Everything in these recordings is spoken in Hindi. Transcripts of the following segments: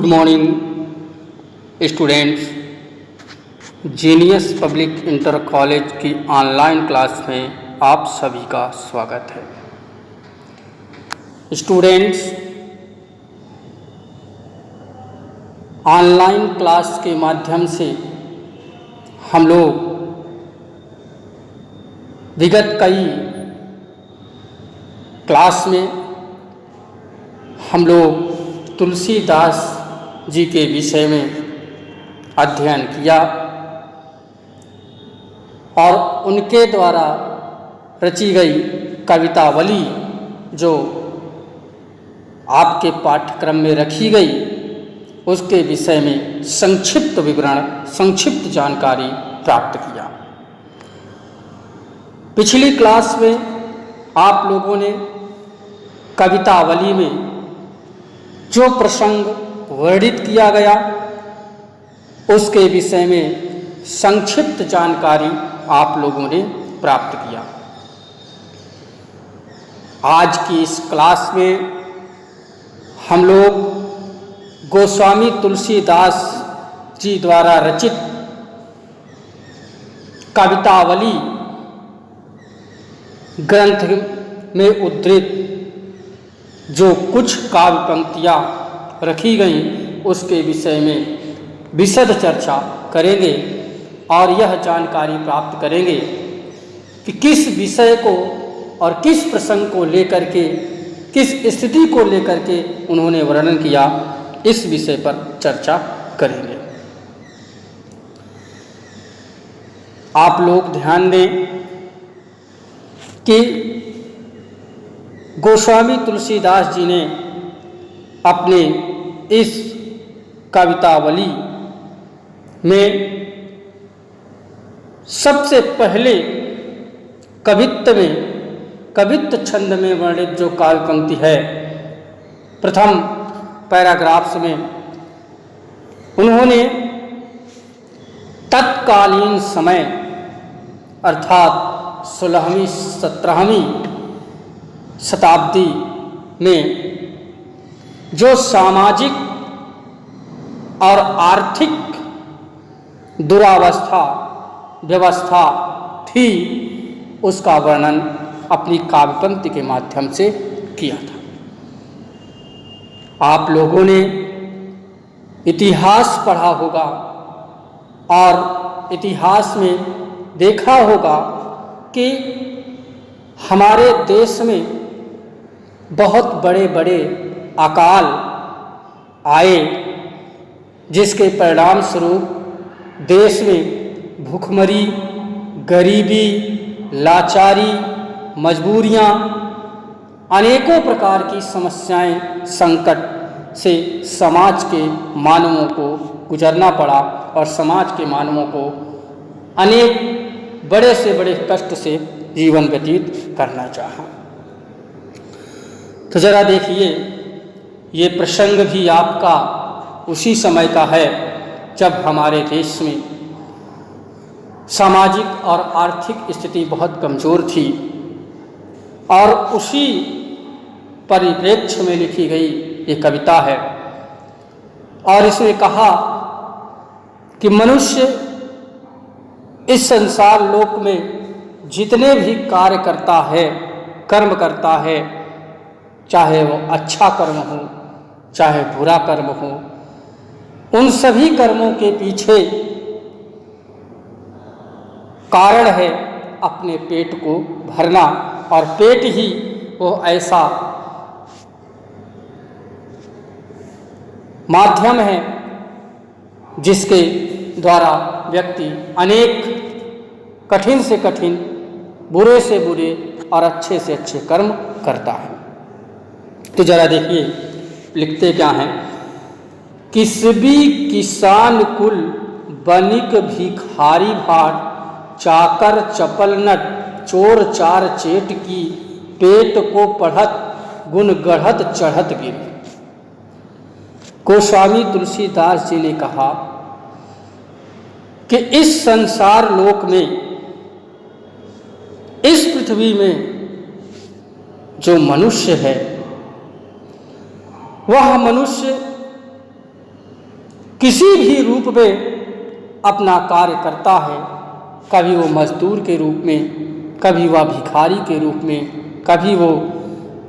Morning students. Genius public inter college की ऑनलाइन क्लास में आप सभी का स्वागत है। स्टूडेंट्स, ऑनलाइन क्लास के माध्यम से हम लोग विगत कई क्लास में हम लोग तुलसीदास जी के विषय में अध्ययन किया और उनके द्वारा रची गई कवितावली जो आपके पाठ्यक्रम में रखी गई उसके विषय में संक्षिप्त विवरण, संक्षिप्त जानकारी प्राप्त किया। पिछली क्लास में आप लोगों ने कवितावली में जो प्रसंग वर्णित किया गया उसके विषय में संक्षिप्त जानकारी आप लोगों ने प्राप्त किया। आज की इस क्लास में हम लोग गोस्वामी तुलसीदास जी द्वारा रचित कवितावली ग्रंथ में उद्धृत जो कुछ काव्य पंक्तियाँ रखी गईं उसके विषय में विशद चर्चा करेंगे और यह जानकारी प्राप्त करेंगे कि किस विषय को और किस प्रसंग को लेकर के, किस स्थिति को लेकर के उन्होंने वर्णन किया, इस विषय पर चर्चा करेंगे। आप लोग ध्यान दें कि गोस्वामी तुलसीदास जी ने अपने इस कवितावली में सबसे पहले कवित्व छंद में वर्णित जो काव्य पंक्ति है, प्रथम पैराग्राफ्स में उन्होंने तत्कालीन समय अर्थात 16वीं 17वीं शताब्दी में जो सामाजिक और आर्थिक दुरावस्था व्यवस्था थी उसका वर्णन अपनी काव्य पंक्ति के माध्यम से किया था। आप लोगों ने इतिहास पढ़ा होगा और इतिहास में देखा होगा कि हमारे देश में बहुत बड़े बड़े अकाल आए जिसके परिणाम स्वरूप देश में भूखमरी, गरीबी, लाचारी, मजबूरियां, अनेकों प्रकार की समस्याएं, संकट से समाज के मानवों को गुजरना पड़ा और समाज के मानवों को अनेक बड़े से बड़े कष्ट से जीवन व्यतीत करना चाहा। तो जरा देखिए, ये प्रसंग भी आपका उसी समय का है जब हमारे देश में सामाजिक और आर्थिक स्थिति बहुत कमज़ोर थी और उसी परिप्रेक्ष्य में लिखी गई ये कविता है। और इसमें कहा कि मनुष्य इस संसार लोक में जितने भी कार्य करता है, कर्म करता है, चाहे वो अच्छा कर्म हो चाहे बुरा कर्म हो, उन सभी कर्मों के पीछे कारण है अपने पेट को भरना और पेट ही वो ऐसा माध्यम है जिसके द्वारा व्यक्ति अनेक कठिन से कठिन, बुरे से बुरे और अच्छे से अच्छे कर्म करता है। तो जरा देखिए लिखते क्या हैं, किसबी किसान कुल बनिक भिखारी भाट, चाकर चपल नट चोर चार चेट की, पेट को पढ़त गुण गढ़त चढ़त गिर। गोस्वामी तुलसीदास जी ने कहा कि इस संसार लोक में, इस पृथ्वी में जो मनुष्य है वह मनुष्य किसी भी रूप में अपना कार्य करता है, कभी वो मजदूर के रूप में, कभी वह भिखारी के रूप में, कभी वो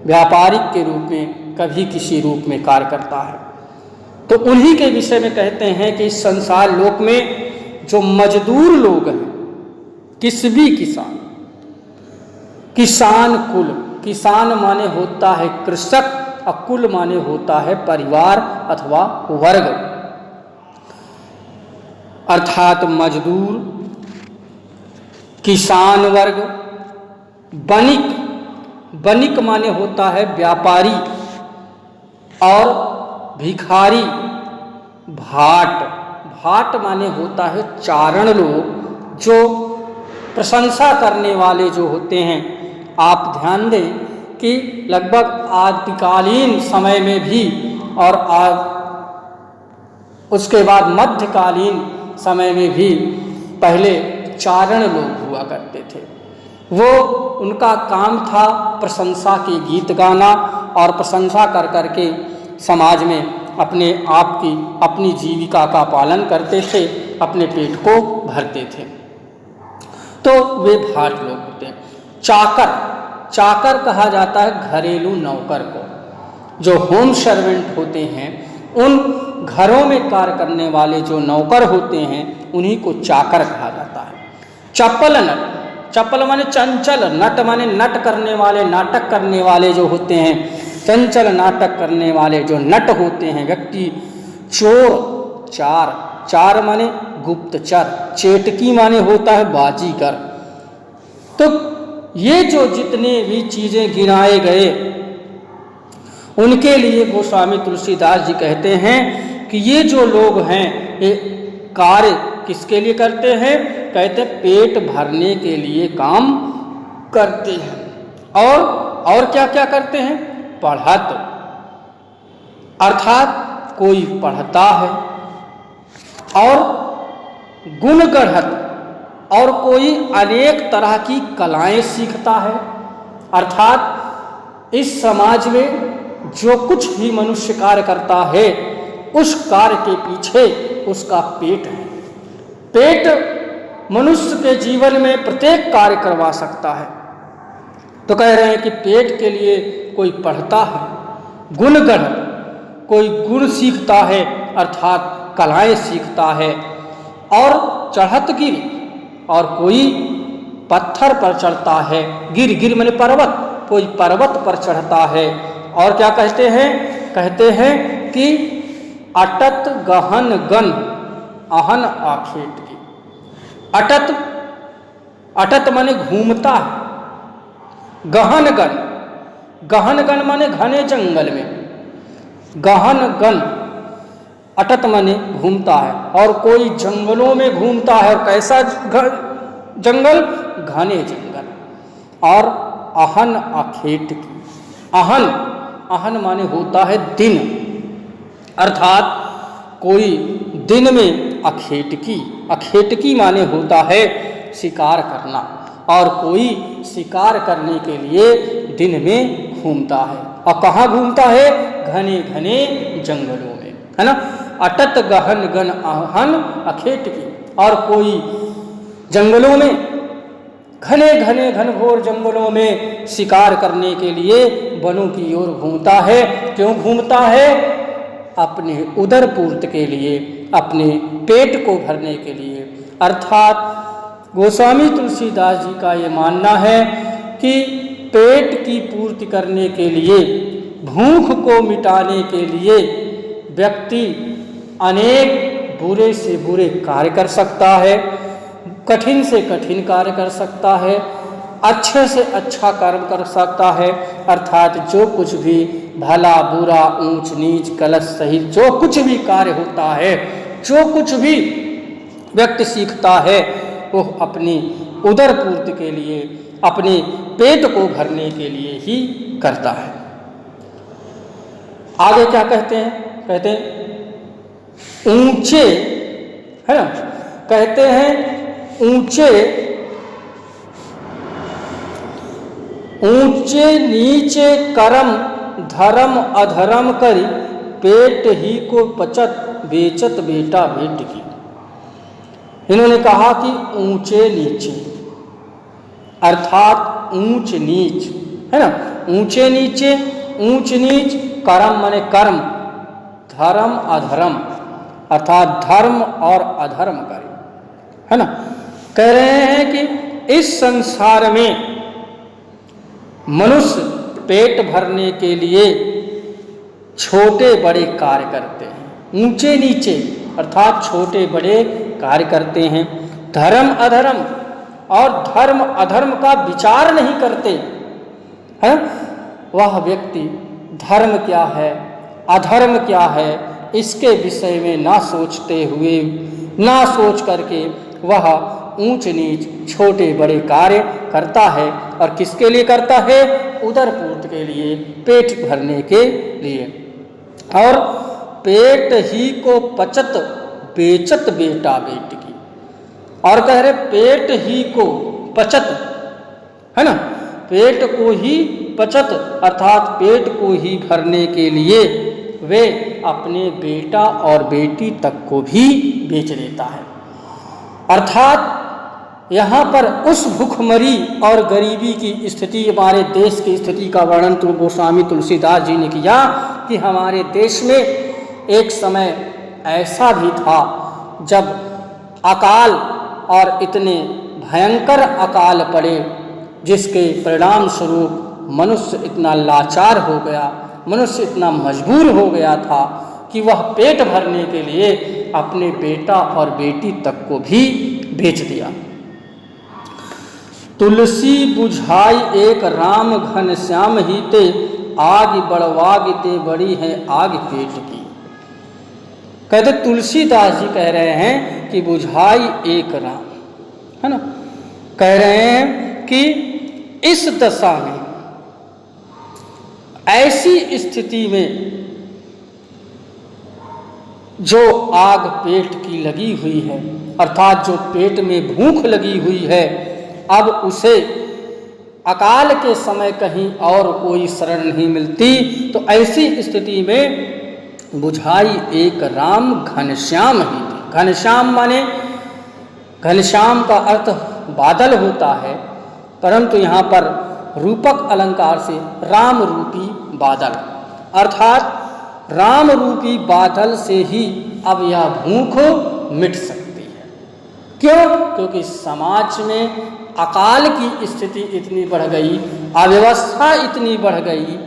व्यापारिक के रूप में, कभी किसी रूप में कार्य करता है। तो उन्हीं के विषय में कहते हैं कि इस संसार लोक में जो मजदूर लोग हैं, किस भी किसान कुल, किसान माने होता है कृषक और कुल माने होता है परिवार अथवा वर्ग, अर्थात मजदूर, किसान वर्ग, बनिक, बनिक माने होता है व्यापारी, और भिखारी, भाट, भाट माने होता है चारण लोग, जो प्रशंसा करने वाले जो होते हैं। आप ध्यान दें कि लगभग आदिकालीन समय में भी और उसके बाद मध्यकालीन समय में भी पहले चारण लोग हुआ करते थे। वो उनका काम था प्रशंसा के गीत गाना और प्रशंसा कर करके समाज में अपने आप की, अपनी जीविका का पालन करते थे, अपने पेट को भरते थे। तो वे भाट लोग होते हैं। चाकर, चाकर कहा जाता है घरेलू नौकर को, जो होम सर्वेंट होते हैं, उन घरों में कार्य करने वाले जो नौकर होते हैं उन्हीं को चाकर कहा जाता है। चपल नट, चपल माने चंचल, नट माने नट करने वाले, नाटक करने वाले जो होते हैं, चंचल नाटक करने वाले जो नट होते हैं व्यक्ति। चोर, चार, चार माने गुप्तचर, चेटकी माने होता है बाजीगर। तो ये जो जितने भी चीजें गिनाए गए, उनके लिए गोस्वामी तुलसीदास जी कहते हैं कि ये जो लोग हैं ये कार्य किसके लिए करते हैं? कहते पेट भरने के लिए काम करते हैं। और क्या क्या करते हैं? पढ़त, अर्थात कोई पढ़ता है, और गुण गढ़त, और कोई अनेक तरह की कलाएं सीखता है। अर्थात इस समाज में जो कुछ भी मनुष्य कार्य करता है उस कार्य के पीछे उसका पेट है। पेट मनुष्य के जीवन में प्रत्येक कार्य करवा सकता है। तो कह रहे हैं कि पेट के लिए कोई पढ़ता है, गुणगण, कोई गुण सीखता है अर्थात कलाएं सीखता है, और चढ़तगिरी, और कोई पत्थर पर चढ़ता है। गिर, गिर माने पर्वत, कोई पर्वत पर चढ़ता है। और क्या कहते हैं? कहते हैं कि अटत गहन गन अहन आखेट की। अटत, अटत माने घूमता है। गहन गन, गहन गन माने घने जंगल में, गहन गन, अटत माने घूमता है। और कोई जंगलों में घूमता है, और कैसा जंगल? घने जंगल। और अहन अखेट की, अहन, अहन माने होता है दिन, अर्थात कोई दिन में अखेटकी, अखेटकी माने होता है शिकार करना, और कोई शिकार करने के लिए दिन में घूमता है। और कहाँ घूमता है? घने घने जंगलों में, है ना। अटत गहन गन अहन अखेटकी, और कोई जंगलों में, घने घने घनघोर जंगलों में शिकार करने के लिए वनों की ओर घूमता है। क्यों घूमता है? अपने उदर पूर्ति के लिए, अपने पेट को भरने के लिए। अर्थात गोस्वामी तुलसीदास जी का ये मानना है कि पेट की पूर्ति करने के लिए, भूख को मिटाने के लिए व्यक्ति अनेक बुरे से बुरे कार्य कर सकता है, कठिन से कठिन कार्य कर सकता है, अच्छे से अच्छा कर्म कर सकता है। अर्थात जो कुछ भी भला बुरा, ऊंच नीच, गलत सही, जो कुछ भी कार्य होता है, जो कुछ भी व्यक्ति सीखता है, वो अपनी उदर पूर्ति के लिए, अपने पेट को भरने के लिए ही करता है। आगे क्या कहते हैं? कहते हैं ऊंचे, है ना, कहते हैं ऊंचे, ऊंचे नीचे कर्म धर्म अधर्म करी पेट ही को पचत बेचत बेटा बेट की। इन्होंने कहा कि ऊंचे नीचे अर्थात ऊंच नीच, है ना, ऊंचे नीचे, ऊंच नीच, कर्म माने कर्म, धर्म अधर्म अर्थात धर्म और अधर्म करे, है ना। कह रहे हैं कि इस संसार में मनुष्य पेट भरने के लिए छोटे बड़े कार्य करते हैं, ऊंचे नीचे अर्थात छोटे बड़े कार्य करते हैं, धर्म अधर्म और धर्म अधर्म का विचार नहीं करते हैं। वह व्यक्ति धर्म क्या है अधर्म क्या है इसके विषय में ना सोचते हुए, ना सोच करके वह ऊंच नीच छोटे बड़े कार्य करता है। और किसके लिए करता है? उदर पूर्ति के लिए, पेट भरने के लिए। और पेट ही को पचत बेचत बेटा बेट की। और कह रहे पेट ही को पचत, है ना, पेट को ही पचत अर्थात पेट को ही भरने के लिए वे अपने बेटा और बेटी तक को भी बेच देता है। अर्थात यहाँ पर उस भूखमरी और गरीबी की स्थिति, हमारे देश की स्थिति का वर्णन तो गोस्वामी तुलसीदास जी ने किया कि हमारे देश में एक समय ऐसा भी था जब अकाल और इतने भयंकर अकाल पड़े जिसके परिणाम स्वरूप मनुष्य इतना लाचार हो गया, मनुष्य इतना मजबूर हो गया था कि वह पेट भरने के लिए अपने बेटा और बेटी तक को भी बेच दिया। तुलसी बुझाई एक राम घनश्याम हीते, आग बड़वागिते बड़ी है आग पेट की। कहते तुलसीदास जी कह रहे हैं कि बुझाई एक राम, है ना, कह रहे हैं कि इस दशा में, ऐसी स्थिति में जो आग पेट की लगी हुई है अर्थात जो पेट में भूख लगी हुई है, अब उसे अकाल के समय कहीं और कोई शरण नहीं मिलती, तो ऐसी स्थिति में बुझाई एक राम घनश्याम ही थी। घनश्याम माने, घनश्याम का अर्थ बादल होता है, परंतु यहाँ पर रूपक अलंकार से राम रूपी बादल, अर्थात राम रूपी बादल से ही अब यह भूख मिट सकती है। क्यों? क्योंकि समाज में अकाल की स्थिति इतनी बढ़ गई, अव्यवस्था इतनी बढ़ गई,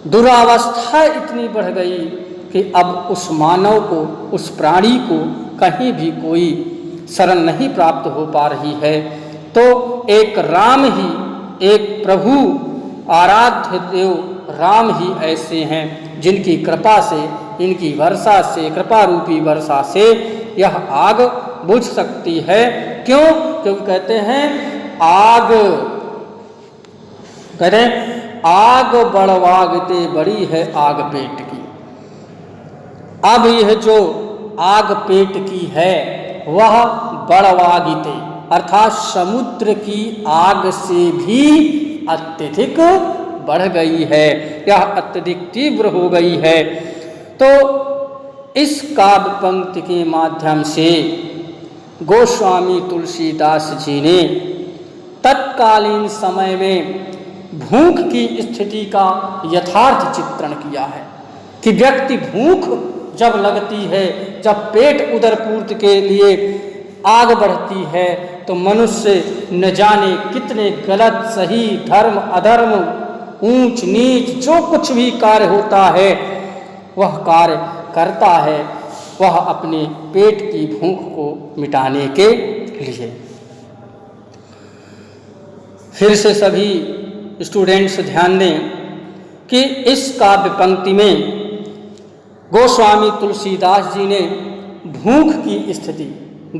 दुरावस्था इतनी बढ़ गई कि अब उस मानव को, उस प्राणी को कहीं भी कोई शरण नहीं प्राप्त हो पा रही है। तो एक राम ही, एक प्रभु आराध्य देव राम ही ऐसे हैं जिनकी कृपा से, इनकी वर्षा से, कृपा रूपी वर्षा से यह आग बुझ सकती है। क्यों? क्योंकि कहते हैं आग, कहते हैं आग बड़वागते बड़ी है आग पेट की। अब यह जो आग पेट की है वह बड़वागिते अर्थात समुद्र की आग से भी अत्यधिक बढ़ गई है, यह अत्यधिक तीव्र हो गई है। तो इस काव्य पंक्ति के माध्यम से गोस्वामी तुलसीदास जी ने तत्कालीन समय में भूख की स्थिति का यथार्थ चित्रण किया है कि व्यक्ति भूख जब लगती है, जब पेट उदर पूर्ति के लिए आग बढ़ती है, तो मनुष्य न जाने कितने गलत सही, धर्म अधर्म, ऊंच नीच, जो कुछ भी कार्य होता है वह कार्य करता है, वह अपने पेट की भूख को मिटाने के लिए। फिर से सभी स्टूडेंट्स ध्यान दें कि इस काव्य पंक्ति में गोस्वामी तुलसीदास जी ने भूख की स्थिति,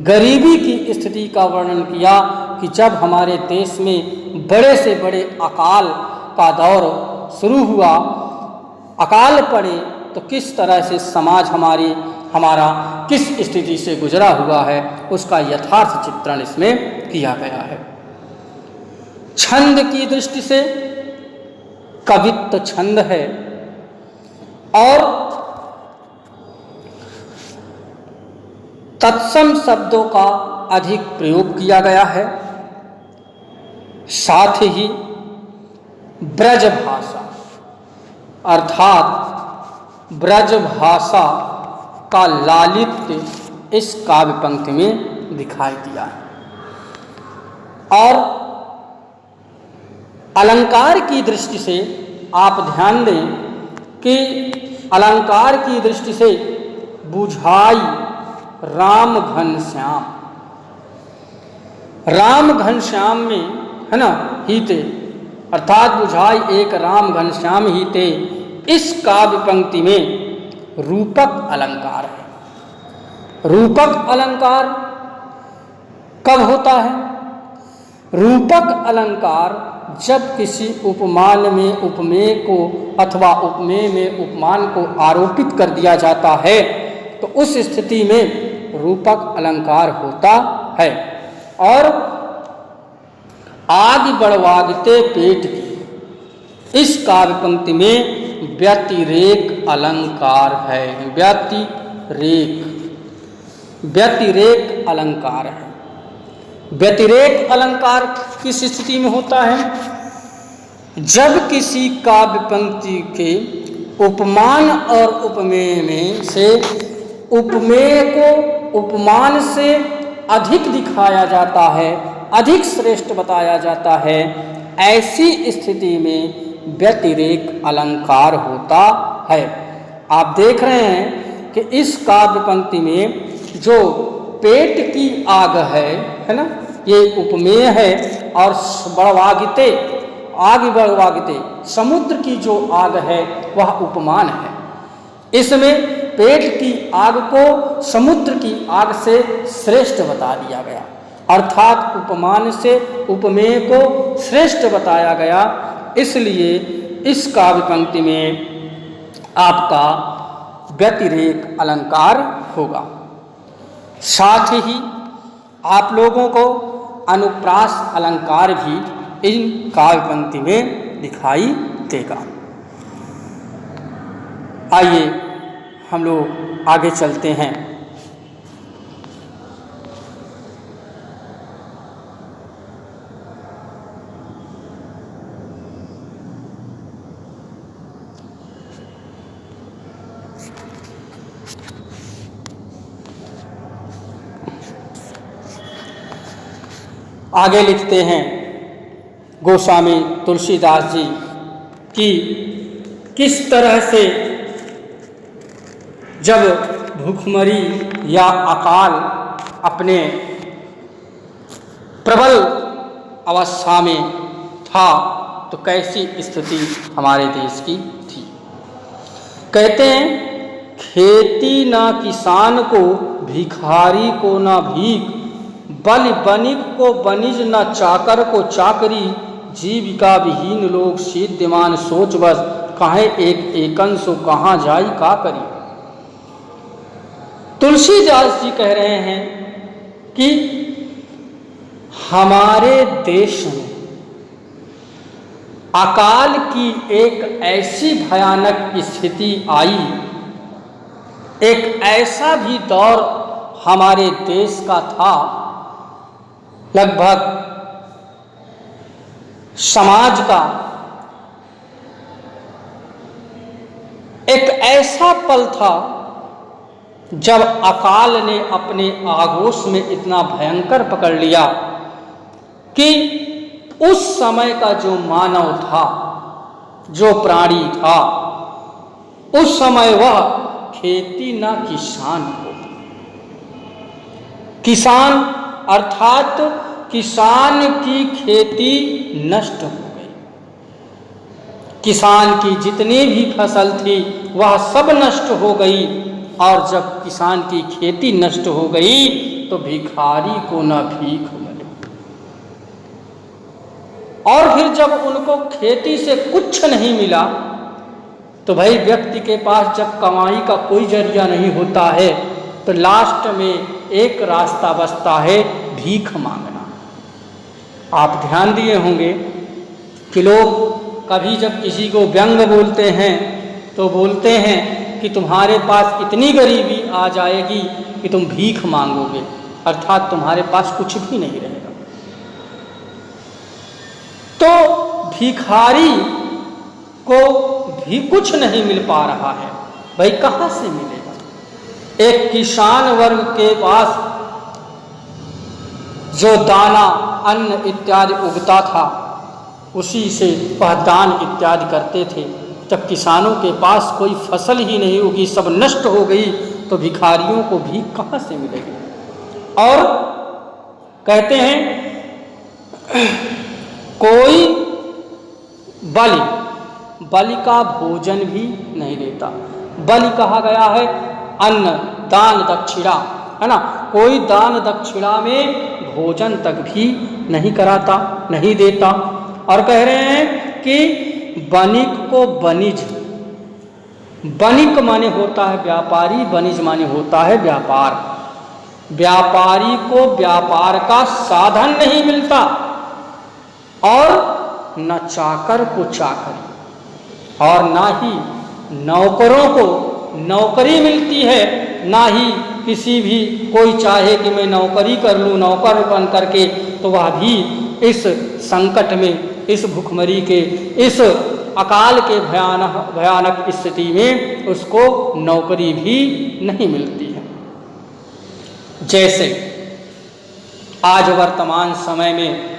गरीबी की स्थिति का वर्णन किया कि जब हमारे देश में बड़े से बड़े अकाल का दौर शुरू हुआ, अकाल पड़े, तो किस तरह से समाज हमारा किस स्थिति से गुजरा हुआ है उसका यथार्थ चित्रण इसमें किया गया है। छंद की दृष्टि से कवित्व छंद है और तत्सम शब्दों का अधिक प्रयोग किया गया है। साथ ही ब्रज भाषा अर्थात ब्रज भाषा का लालित्य इस काव्य पंक्ति में दिखाई दिया है। और अलंकार की दृष्टि से आप ध्यान दें कि अलंकार की दृष्टि से बुझाई राम घनश्याम, राम घनश्याम में है ना हीते, अर्थात बुझाई एक राम घनश्याम हीते, इस काव्य पंक्ति में रूपक अलंकार है। रूपक अलंकार कब होता है? रूपक अलंकार जब किसी उपमान में उपमेय को अथवा उपमेय में उपमान को आरोपित कर दिया जाता है तो उस स्थिति में रूपक अलंकार होता है। और आदि बढ़वागते पेट की इस काव्य पंक्ति में व्यतिरेक अलंकार है। व्यतिरेक अलंकार है। व्यतिरेक अलंकार किस स्थिति में होता है? जब किसी काव्य पंक्ति के उपमान और उपमेय में से उपमेय को उपमान से अधिक दिखाया जाता है, अधिक श्रेष्ठ बताया जाता है, ऐसी स्थिति में व्यतिरेक अलंकार होता है। आप देख रहे हैं कि इस काव्य पंक्ति में जो पेट की आग है ना, ये उपमेय है, और बढ़वागिते आग बढ़वागिते समुद्र की जो आग है वह उपमान है। इसमें पेट की आग को समुद्र की आग से श्रेष्ठ बता दिया गया, अर्थात उपमान से उपमेय को श्रेष्ठ बताया गया। इसलिए इस काव्य पंक्ति में आपका व्यतिरेक अलंकार होगा। साथ ही आप लोगों को अनुप्रास अलंकार भी इन काव्य पंक्ति में दिखाई देगा। आइए हम लोग आगे चलते हैं। आगे लिखते हैं गोस्वामी तुलसीदास जी कि किस तरह से जब भूखमरी या अकाल अपने प्रबल अवस्था में था तो कैसी स्थिति हमारे देश की थी। कहते हैं खेती ना किसान को, भिखारी को ना भीख, बल बनिक को बनिज न चाकर को चाकरी, जीविका विहीन लोग सिद्धमान सोच बस, काहे एक एकन सो कहाँ जाई का करी। तुलसीदास जी कह रहे हैं कि हमारे देश में अकाल की एक ऐसी भयानक स्थिति आई, एक ऐसा भी दौर हमारे देश का था, लगभग समाज का एक ऐसा पल था जब अकाल ने अपने आगोश में इतना भयंकर पकड़ लिया कि उस समय का जो मानव था, जो प्राणी था, उस समय वह खेती ना किसान हो। किसान अर्थात किसान की खेती नष्ट हो गई। किसान की जितनी भी फसल थी वह सब नष्ट हो गई, और जब किसान की खेती नष्ट हो गई तो भिखारी को न भीख मिली। और फिर जब उनको खेती से कुछ नहीं मिला तो भाई व्यक्ति के पास जब कमाई का कोई जरिया नहीं होता है तो लास्ट में एक रास्ता बचता है, भीख मांगना। आप ध्यान दिए होंगे कि लोग कभी जब किसी को व्यंग बोलते हैं तो बोलते हैं कि तुम्हारे पास इतनी गरीबी आ जाएगी कि तुम भीख मांगोगे, अर्थात तुम्हारे पास कुछ भी नहीं रहेगा। तो भिखारी को भी कुछ नहीं मिल पा रहा है, भाई कहाँ से मिलेगा। एक किसान वर्ग के पास जो दाना अन्न इत्यादि उगता था उसी से वह दान इत्यादि करते थे। जब किसानों के पास कोई फसल ही नहीं उगी, सब नष्ट हो गई, तो भिखारियों को भी कहाँ से मिलेगी। और कहते हैं कोई बलि का भोजन भी नहीं देता। बलि कहा गया है अन्न दान दक्षिणा, है ना। कोई दान दक्षिणा में भोजन तक भी नहीं कराता, नहीं देता। और कह रहे हैं कि बनिक को बनिज, बनिक माने होता है व्यापारी, बनिज माने होता है व्यापार। व्यापारी को व्यापार का साधन नहीं मिलता और न चाकर को चाकरी, और ना ही नौकरों को नौकरी मिलती है, ना ही किसी भी कोई चाहे कि मैं नौकरी कर लूँ, नौकर बन करके, तो वह भी इस संकट में, इस भुखमरी के, इस अकाल के भयानक स्थिति में उसको नौकरी भी नहीं मिलती है। जैसे आज वर्तमान समय में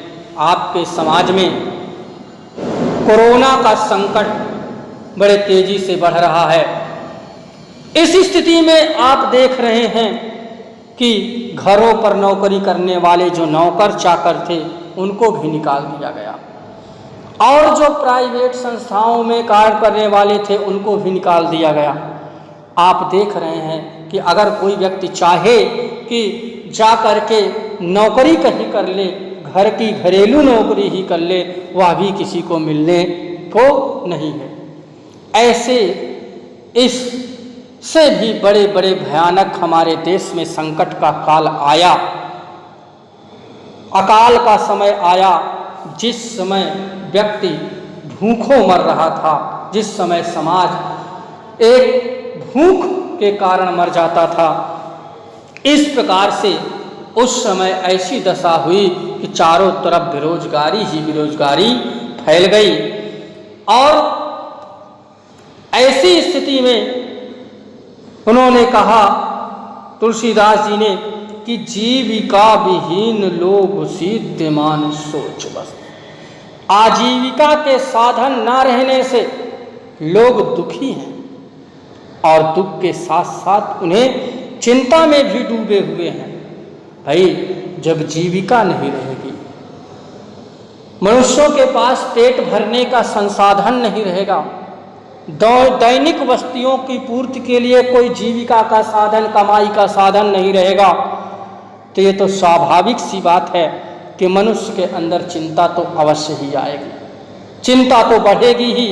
आपके समाज में कोरोना का संकट बड़े तेजी से बढ़ रहा है। इस स्थिति में आप देख रहे हैं कि घरों पर नौकरी करने वाले जो नौकर चाकर थे उनको भी निकाल दिया गया, और जो प्राइवेट संस्थाओं में कार्य करने वाले थे उनको भी निकाल दिया गया। आप देख रहे हैं कि अगर कोई व्यक्ति चाहे कि जा कर के नौकरी कहीं कर ले, घर की घरेलू नौकरी ही कर ले, वह भी किसी को मिलने को नहीं है। ऐसे इससे भी बड़े बड़े भयानक हमारे देश में संकट का काल आया, अकाल का समय आया, जिस समय व्यक्ति भूखों मर रहा था, जिस समय समाज एक भूख के कारण मर जाता था। इस प्रकार से उस समय ऐसी दशा हुई कि चारों तरफ बेरोजगारी ही बेरोजगारी फैल गई, और ऐसी स्थिति में उन्होंने कहा, तुलसीदास जी ने, कि जीविका विहीन लोग सीध्यमान सोच बस। आजीविका के साधन न रहने से लोग दुखी हैं, और दुख के साथ साथ उन्हें चिंता में भी डूबे हुए हैं। भाई जब जीविका नहीं रहेगी, मनुष्यों के पास पेट भरने का संसाधन नहीं रहेगा, दैनिक वस्तुओं की पूर्ति के लिए कोई जीविका का साधन, कमाई का साधन नहीं रहेगा, तो ये तो स्वाभाविक सी बात है कि मनुष्य के अंदर चिंता तो अवश्य ही आएगी, चिंता तो बढ़ेगी ही।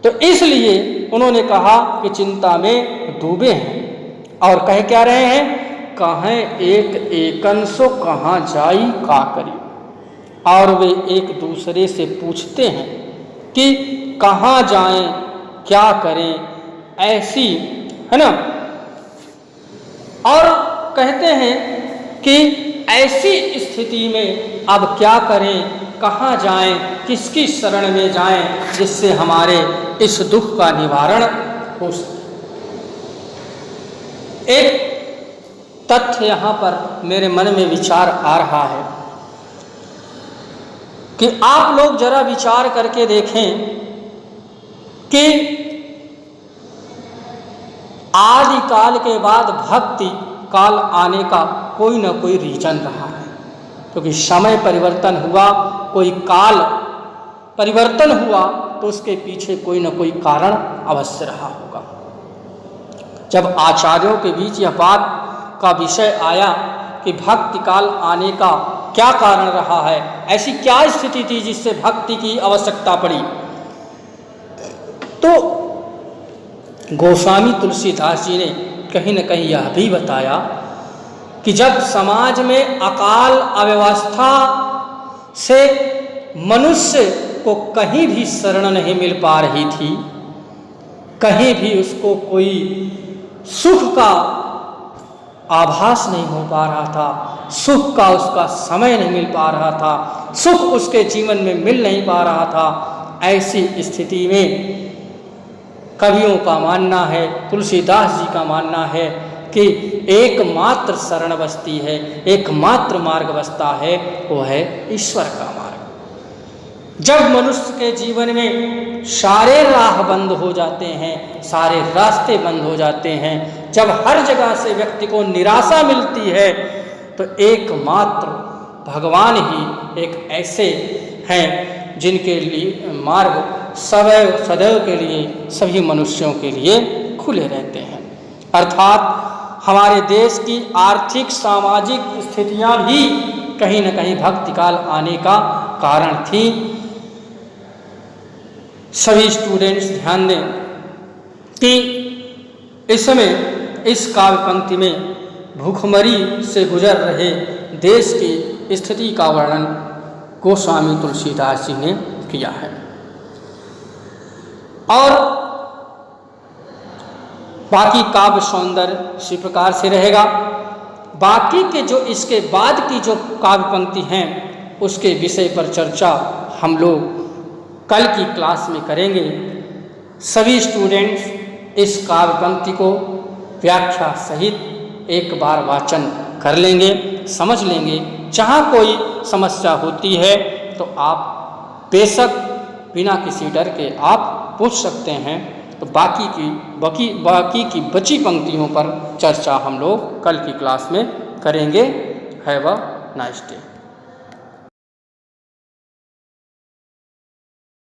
तो इसलिए उन्होंने कहा कि चिंता में डूबे हैं, और कह क्या रहे हैं, कहें एक एकन सो कहाँ जाई का करी। और वे एक दूसरे से पूछते हैं कि कहाँ जाएं, क्या करें, ऐसी, है ना। और कहते हैं कि ऐसी स्थिति में अब क्या करें, कहाँ जाएं, किसकी शरण में जाएं, जिससे हमारे इस दुख का निवारण हो सके। एक तथ्य यहाँ पर मेरे मन में विचार आ रहा है कि आप लोग जरा विचार करके देखें कि आदि काल के बाद भक्ति काल आने का कोई न कोई रीजन रहा है, क्योंकि समय परिवर्तन हुआ, कोई काल परिवर्तन हुआ, तो उसके पीछे कोई न कोई कारण अवश्य रहा होगा। जब आचार्यों के बीच यह बात का विषय आया कि भक्ति काल आने का क्या कारण रहा है, ऐसी क्या स्थिति थी जिससे भक्ति की आवश्यकता पड़ी, तो गोस्वामी तुलसीदास जी ने कहीं न कहीं यह भी बताया कि जब समाज में अकाल अव्यवस्था से मनुष्य को कहीं भी शरण नहीं मिल पा रही थी, कहीं भी उसको कोई सुख का आभास नहीं हो पा रहा था, सुख का उसका समय नहीं मिल पा रहा था, सुख उसके जीवन में मिल नहीं पा रहा था। ऐसी स्थिति में कवियों का मानना है, तुलसीदास जी का मानना है कि एकमात्र शरण बसती है, एकमात्र मार्ग बसता है, वो है ईश्वर का मार्ग। जब मनुष्य के जीवन में सारे राह बंद हो जाते हैं, सारे रास्ते बंद हो जाते हैं, जब हर जगह से व्यक्ति को निराशा मिलती है, तो एकमात्र भगवान ही एक ऐसे हैं जिनके लिए मार्ग सदैव के लिए सभी मनुष्यों के लिए खुले रहते हैं। अर्थात हमारे देश की आर्थिक सामाजिक स्थितियां भी कहीं न कहीं भक्ति काल आने का कारण थी। सभी स्टूडेंट्स ध्यान दें कि इस समय इस काव्य पंक्ति में भूखमरी से गुजर रहे देश की स्थिति का वर्णन गोस्वामी तुलसीदास जी ने किया है। और बाकी काव्य सौंदर्य इसी प्रकार से रहेगा। बाकी के जो इसके बाद की जो काव्य पंक्ति हैं उसके विषय पर चर्चा हम लोग कल की क्लास में करेंगे। सभी स्टूडेंट्स इस काव्य पंक्ति को व्याख्या सहित एक बार वाचन कर लेंगे, समझ लेंगे। जहाँ कोई समस्या होती है तो आप बेशक बिना किसी डर के आप पूछ सकते हैं। तो बाकी की बची पंक्तियों पर चर्चा हम लोग कल की क्लास में करेंगे। Have a nice day.